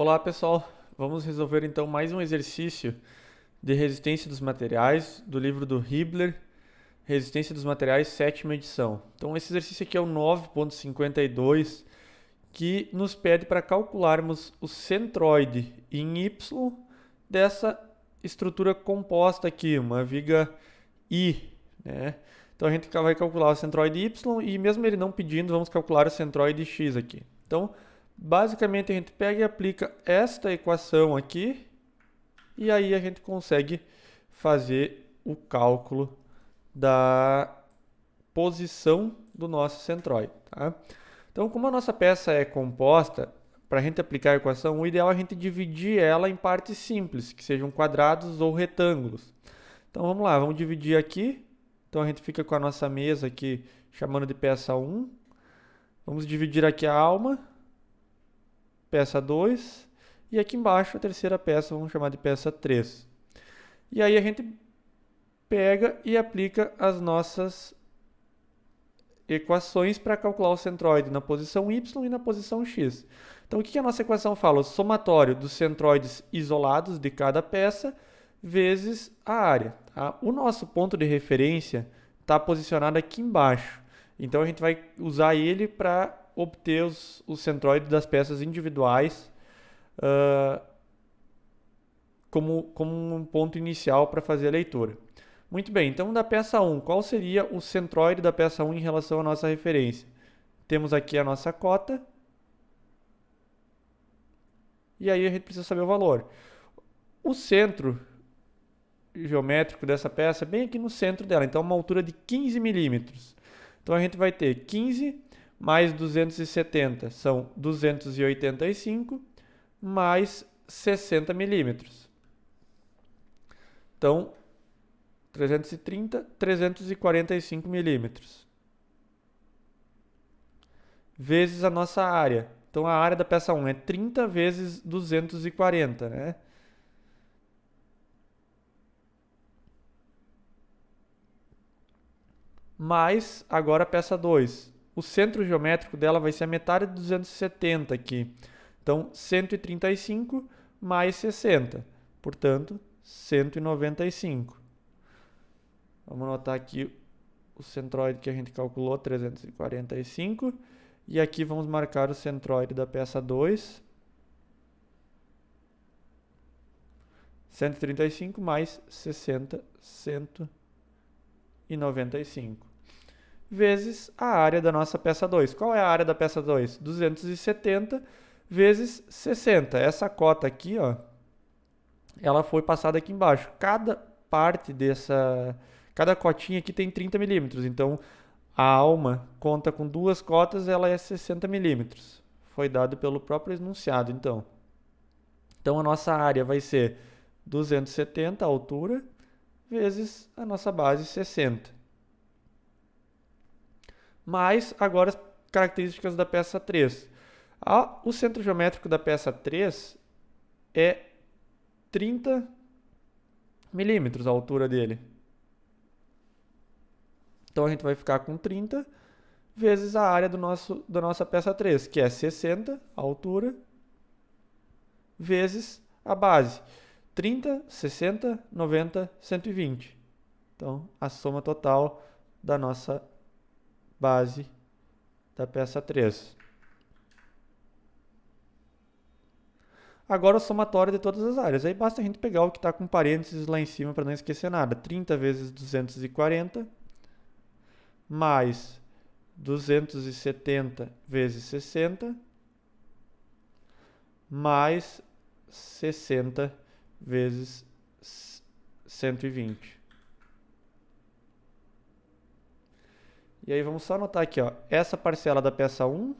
Olá pessoal, vamos resolver então mais um exercício de resistência dos materiais do livro do Hibbeler, Resistência dos Materiais, sétima edição. Então esse exercício aqui é o 9.52, que nos pede para calcularmos o centroide em Y dessa estrutura composta aqui, uma viga I, né? Então a gente vai calcular o centroide Y e mesmo ele não pedindo, vamos calcular o centroide X aqui. Então, basicamente a gente pega e aplica esta equação aqui e aí a gente consegue fazer o cálculo da posição do nosso centroide, tá? Então, como a nossa peça é composta, para a gente aplicar a equação, o ideal é a gente dividir ela em partes simples, que sejam quadrados ou retângulos. Então vamos lá, vamos dividir aqui. Então a gente fica com a nossa mesa aqui chamando de peça 1. Vamos dividir aqui a alma, peça 2. E aqui embaixo a terceira peça, vamos chamar de peça 3. E aí a gente pega e aplica as nossas equações para calcular o centroide na posição Y e na posição X. Então o que a nossa equação fala? O somatório dos centroides isolados de cada peça vezes a área. Tá? O nosso ponto de referência está posicionado aqui embaixo. Então a gente vai usar ele para obter os centroides das peças individuais como um ponto inicial para fazer a leitura. Muito bem, então da peça 1, qual seria o centroide da peça 1 em relação à nossa referência? Temos aqui a nossa cota. E aí a gente precisa saber o valor. O centro geométrico dessa peça é bem aqui no centro dela, então uma altura de 15 milímetros. Então a gente vai ter 15 mais 270 são 285 mais 60 milímetros. Então 330, 345 milímetros. Vezes a nossa área. Então a área da peça 1 é 30 vezes 240, né? Mais agora a peça 2. O centro geométrico dela vai ser a metade de 270 aqui. Então 135 mais 60. Portanto, 195. Vamos anotar aqui o centroide que a gente calculou, 345. E aqui vamos marcar o centroide da peça 2. 135 mais 60, 195. Vezes a área da nossa peça 2. Qual é a área da peça 2? 270 vezes 60. Essa cota aqui, ó, ela foi passada aqui embaixo. Cada cotinha aqui tem 30 milímetros. Então, a alma conta com duas cotas, ela é 60 milímetros. Foi dado pelo próprio enunciado, então. Então, a nossa área vai ser 270, a altura, vezes a nossa base, 60. Mais agora as características da peça 3. O centro geométrico da peça 3 é 30 milímetros a altura dele. Então a gente vai ficar com 30 vezes a área da nossa peça 3, que é 60 a altura, vezes a base. 30, 60, 90, 120. Então a soma total da nossa base da peça 3. Agora o somatório de todas as áreas. Aí basta a gente pegar o que está com parênteses lá em cima para não esquecer nada. 30 vezes 240 mais 270 vezes 60 mais 60 vezes 120. E aí vamos só anotar aqui, ó, essa parcela da peça 1,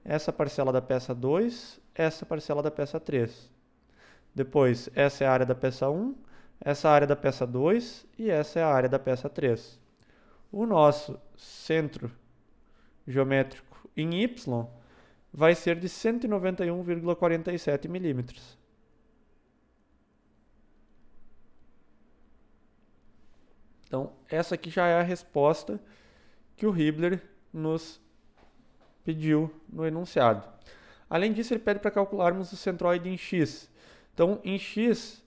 essa parcela da peça 2, essa parcela da peça 3. Depois, essa é a área da peça 1, essa é a área da peça 2 e essa é a área da peça 3. O nosso centro geométrico em Y vai ser de 191,47 milímetros. Então, essa aqui já é a resposta que o Hibbeler nos pediu no enunciado. Além disso, ele pede para calcularmos o centroide em x. Então, em x,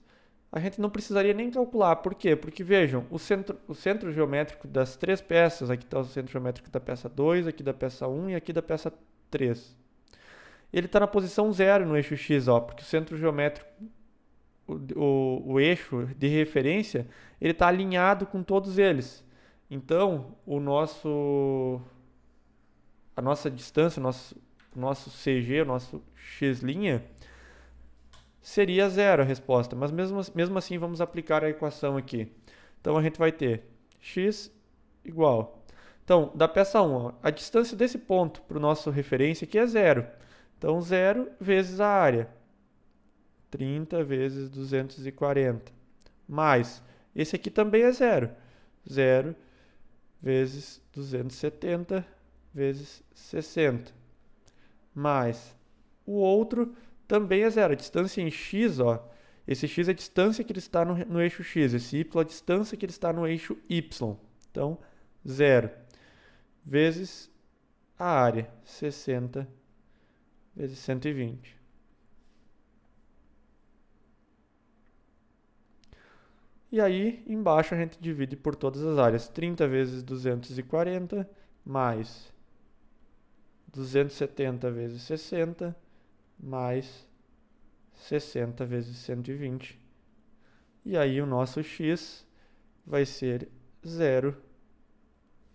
a gente não precisaria nem calcular. Por quê? Porque, vejam, o centro geométrico das três peças, aqui está o centro geométrico da peça 2, aqui da peça 1 e aqui da peça 3. Ele está na posição 0 no eixo x, ó, porque o centro geométrico, o eixo de referência, ele está alinhado com todos eles. Então, a nossa distância, o nosso CG, o nosso x', seria 0 a resposta. Mas mesmo assim, vamos aplicar a equação aqui. Então, a gente vai ter x igual. Então, da peça 1, ó, a distância desse ponto para o nosso referência aqui é 0. Então, 0 vezes a área. 30 vezes 240. Mais, esse aqui também é 0. 0 vezes 270 vezes 60. Mais, o outro também é 0. A distância em x, ó, esse x é a distância que ele está no eixo x. Esse y é a distância que ele está no eixo y. Então, 0 vezes a área. 60 vezes 120. E aí, embaixo a gente divide por todas as áreas. 30 vezes 240, mais 270 vezes 60, mais 60 vezes 120. E aí o nosso x vai ser 0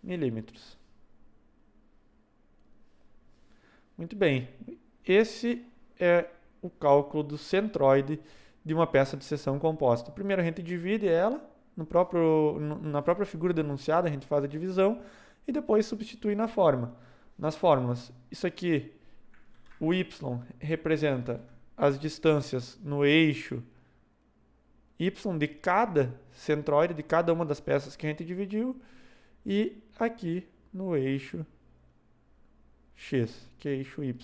milímetros. Muito bem. Esse é o cálculo do centroide de uma peça de seção composta. Primeiro a gente divide ela, na própria figura denunciada a gente faz a divisão e depois substitui nas fórmulas. Isso aqui, o y representa as distâncias no eixo y de cada centroide, de cada uma das peças que a gente dividiu, e aqui no eixo x, que é eixo y.